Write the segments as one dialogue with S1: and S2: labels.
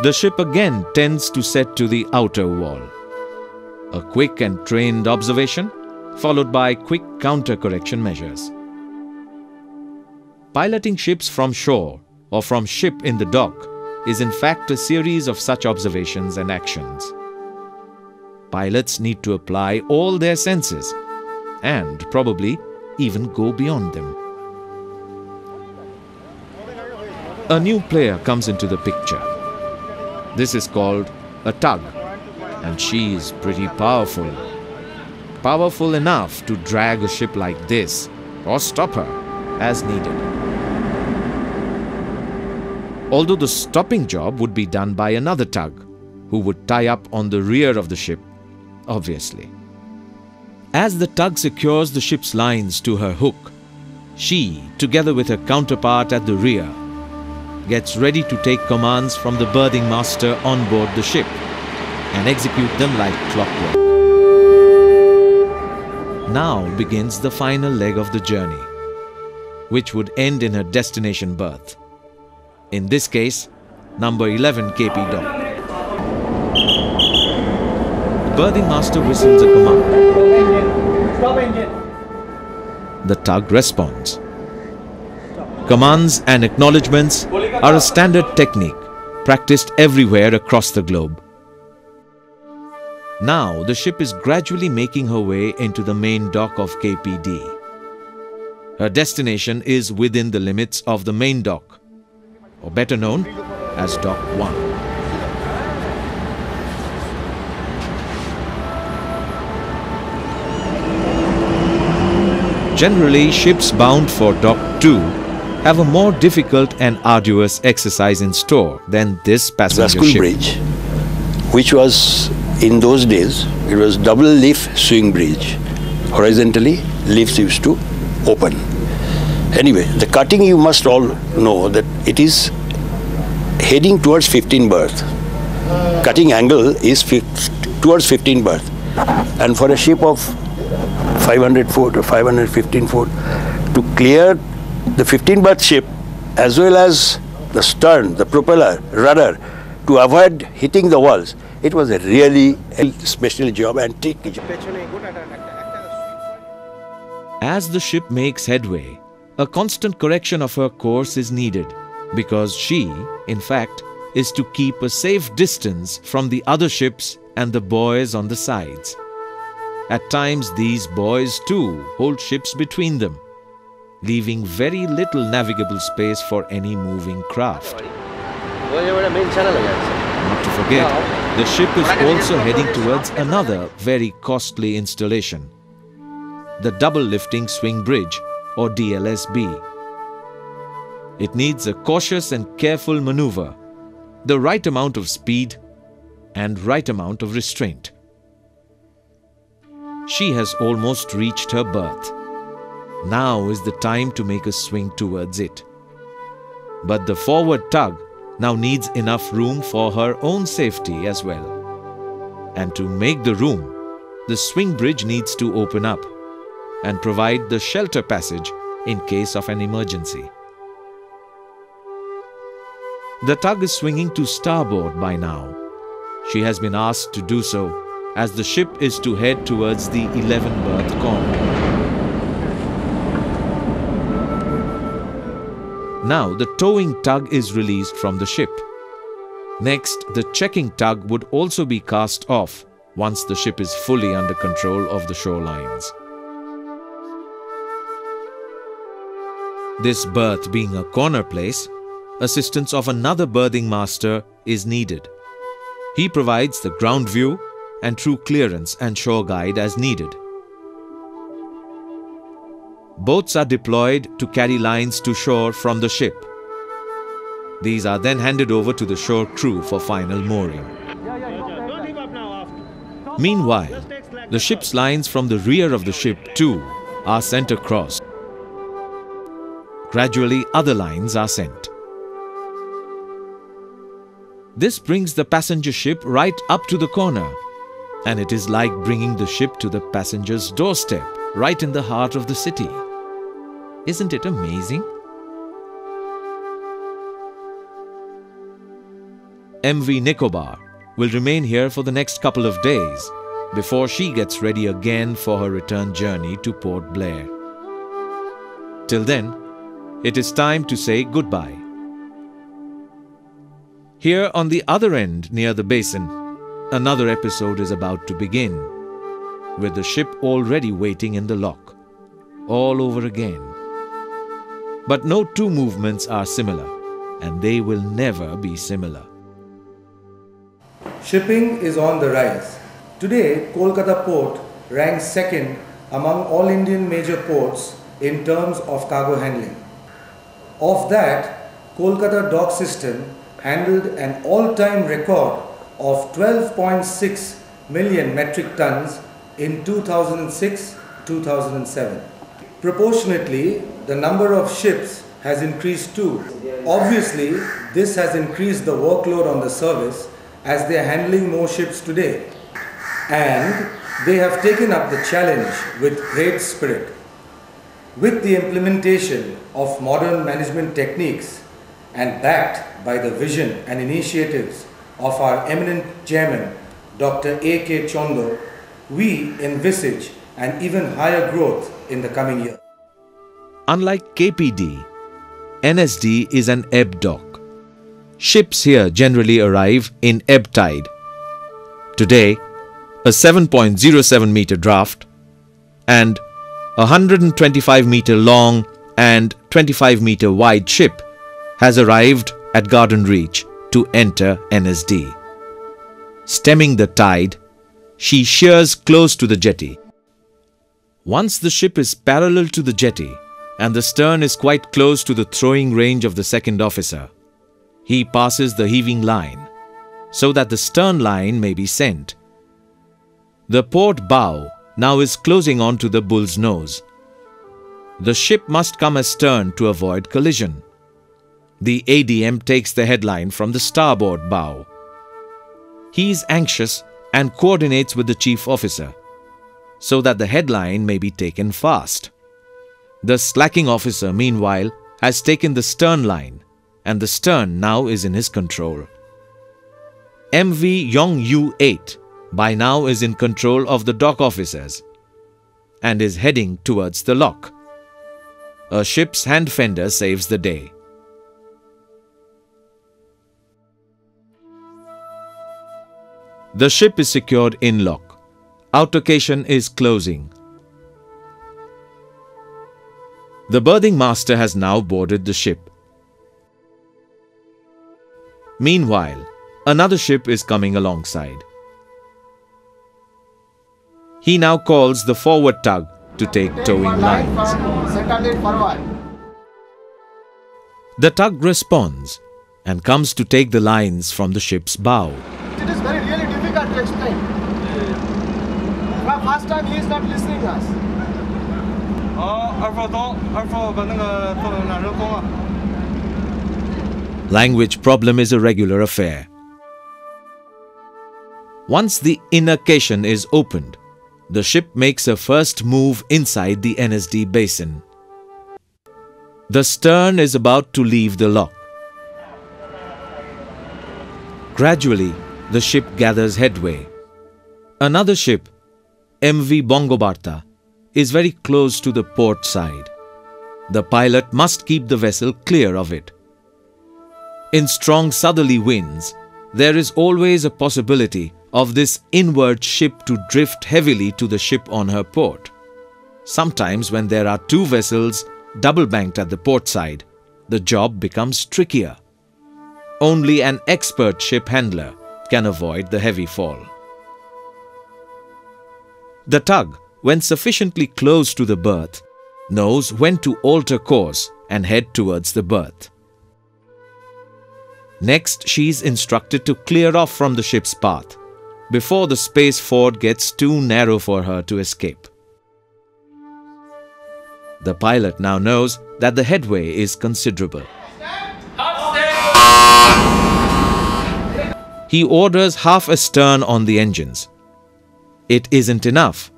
S1: The ship again tends to set to the outer wall. A quick and trained observation, followed by quick counter-correction measures. Piloting ships from shore or from ship in the dock is in fact a series of such observations and actions. Pilots need to apply all their senses and probably even go beyond them. A new player comes into the picture. This is called a tug, and she is pretty powerful. Powerful enough to drag a ship like this or stop her as needed. Although the stopping job would be done by another tug, who would tie up on the rear of the ship, obviously. As the tug secures the ship's lines to her hook, she, together with her counterpart at the rear, gets ready to take commands from the berthing master on board the ship and execute them like clockwork. Now begins the final leg of the journey, which would end in her destination berth. In this case, number 11 KP dock. The berthing master whistles a command.
S2: Stop engine.
S1: The tug responds. Commands and acknowledgements are a standard technique practiced everywhere across the globe. Now the ship is gradually making her way into the main dock of KPD. Her destination is within the limits of the main dock, or better known as Dock 1. Generally, ships bound for Dock 2 have a more difficult and arduous exercise in store than this passenger ship.
S3: Bridge, which was in those days, it was double leaf swing bridge. Horizontally, leaves used to open. Anyway, the cutting, you must all know that it is heading towards 15 berth. Cutting angle is towards 15 berth. And for a ship of 500 foot or 515 foot, to clear the 15 berth ship as well as the stern, the propeller, rudder, to avoid hitting the walls, it was a really special job and tricky job.
S1: As the ship makes headway, a constant correction of her course is needed because she, in fact, is to keep a safe distance from the other ships and the buoys on the sides. At times, these buoys too hold ships between them, leaving very little navigable space for any moving craft. Not to forget, the ship is also heading towards another very costly installation, the double lifting swing bridge, or DLSB. It needs a cautious and careful maneuver, the right amount of speed and right amount of restraint. She has almost reached her berth. Now is the time to make a swing towards it. But the forward tug now needs enough room for her own safety as well. And to make the room, the swing bridge needs to open up and provide the shelter passage in case of an emergency. The tug is swinging to starboard by now. She has been asked to do so as the ship is to head towards the 11 berth corner. Now the towing tug is released from the ship. Next, the checking tug would also be cast off once the ship is fully under control of the shorelines. This berth being a corner place, assistance of another berthing master is needed. He provides the ground view and true clearance and shore guide as needed. Boats are deployed to carry lines to shore from the ship. These are then handed over to the shore crew for final mooring. Meanwhile, the ship's lines from the rear of the ship too are sent across. Gradually, other lines are sent. This brings the passenger ship right up to the corner, and it is like bringing the ship to the passenger's doorstep, right in the heart of the city. Isn't it amazing? MV Nicobar will remain here for the next couple of days before she gets ready again for her return journey to Port Blair. Till then, it is time to say goodbye. Here on the other end near the basin, another episode is about to begin, with the ship already waiting in the lock, all over again. But no two movements are similar, and they will never be similar.
S2: Shipping is on the rise. Today, Kolkata Port ranks second among all Indian major ports in terms of cargo handling. Of that, Kolkata dock system handled an all-time record of 12.6 million metric tons in 2006-2007. Proportionately, the number of ships has increased too. Obviously, this has increased the workload on the service as they are handling more ships today. And they have taken up the challenge with great spirit. With the implementation of modern management techniques and backed by the vision and initiatives of our eminent chairman, Dr. A.K. Chondo, we envisage an even higher growth in the coming year.
S1: Unlike KPD, NSD is an ebb dock. Ships here generally arrive in ebb tide. Today, a 7.07 meter draft and a 125 meter long and 25 meter wide ship has arrived at Garden Reach to enter NSD. Stemming the tide, she shears close to the jetty. Once the ship is parallel to the jetty and the stern is quite close to the throwing range of the second officer, he passes the heaving line so that the stern line may be sent. The port bow now is closing on to the bull's nose. The ship must come astern to avoid collision. The ADM takes the headline from the starboard bow. He is anxious and coordinates with the chief officer so that the headline may be taken fast. The slacking officer, meanwhile, has taken the stern line and the stern now is in his control. MV Yongyu 8 by now is in control of the dock officers and is heading towards the lock. A ship's hand fender saves the day. The ship is secured in lock. Outercation is closing. The berthing master has now boarded the ship. Meanwhile, another ship is coming alongside. He now calls the forward tug to take towing lines. The tug responds and comes to take the lines from the ship's bow.
S4: It is really difficult to explain. For the first time, he is not listening to us.
S1: Language problem is a regular affair. Once the inner cation is opened, the ship makes a first move inside the NSD basin. The stern is about to leave the lock. Gradually, the ship gathers headway. Another ship, MV Bongobarta, is very close to the port side. The pilot must keep the vessel clear of it. In strong southerly winds, there is always a possibility of this inward ship to drift heavily to the ship on her port. Sometimes when there are two vessels double-banked at the port side, the job becomes trickier. Only an expert ship handler can avoid the heavy fall. The tug, when sufficiently close to the berth, knows when to alter course and head towards the berth. Next, she is instructed to clear off from the ship's path before the space ford gets too narrow for her to escape. The pilot now knows that the headway is considerable. He orders half astern on the engines. It isn't enough.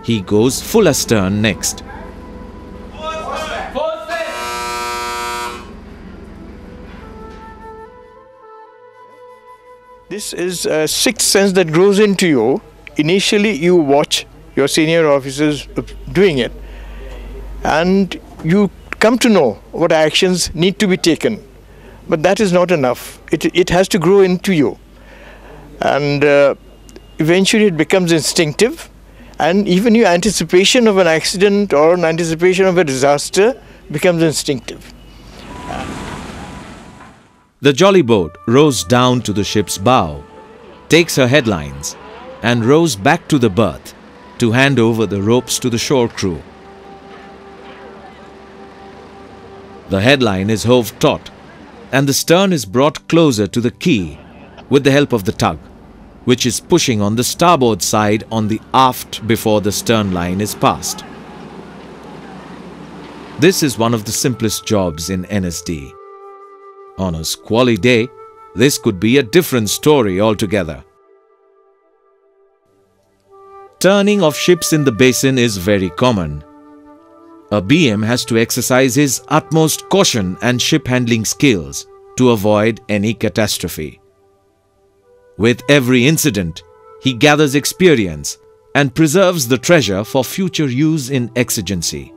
S1: He goes full astern next.
S5: This is a sixth sense that grows into you. Initially, you watch your senior officers doing it, and you come to know what actions need to be taken. But that is not enough. It has to grow into you. And eventually it becomes instinctive, and even your anticipation of an accident or an anticipation of a disaster becomes instinctive.
S1: The jolly boat rows down to the ship's bow, takes her headlines, and rows back to the berth to hand over the ropes to the shore crew. The headline is hove taut, and the stern is brought closer to the quay with the help of the tug, which is pushing on the starboard side on the aft before the stern line is passed. This is one of the simplest jobs in NSD. On a squally day, this could be a different story altogether. Turning of ships in the basin is very common. A BM has to exercise his utmost caution and ship handling skills to avoid any catastrophe. With every incident, he gathers experience and preserves the treasure for future use in exigency.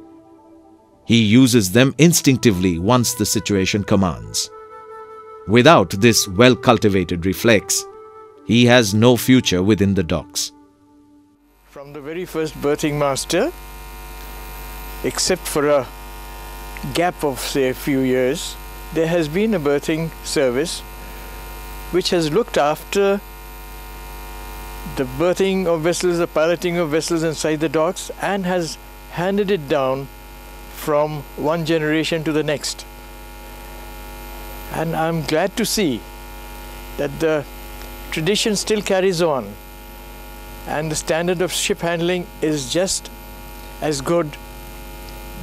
S1: He uses them instinctively once the situation commands. Without this well-cultivated reflex, he has no future within the docks.
S5: From the very first berthing master, except for a gap of, say, a few years, there has been a berthing service which has looked after the berthing of vessels, the piloting of vessels inside the docks, and has handed it down from one generation to the next. And I'm glad to see that the tradition still carries on, and the standard of ship handling is just as good,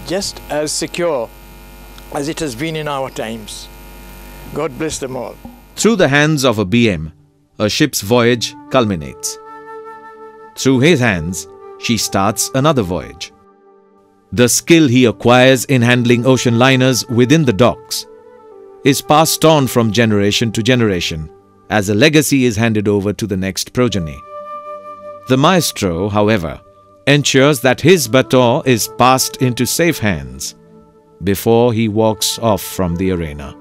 S5: just as secure as it has been in our times. God bless them all.
S1: Through the hands of a BM, a ship's voyage culminates. Through his hands, she starts another voyage. The skill he acquires in handling ocean liners within the docks is passed on from generation to generation as a legacy is handed over to the next progeny. The maestro, however, ensures that his baton is passed into safe hands before he walks off from the arena.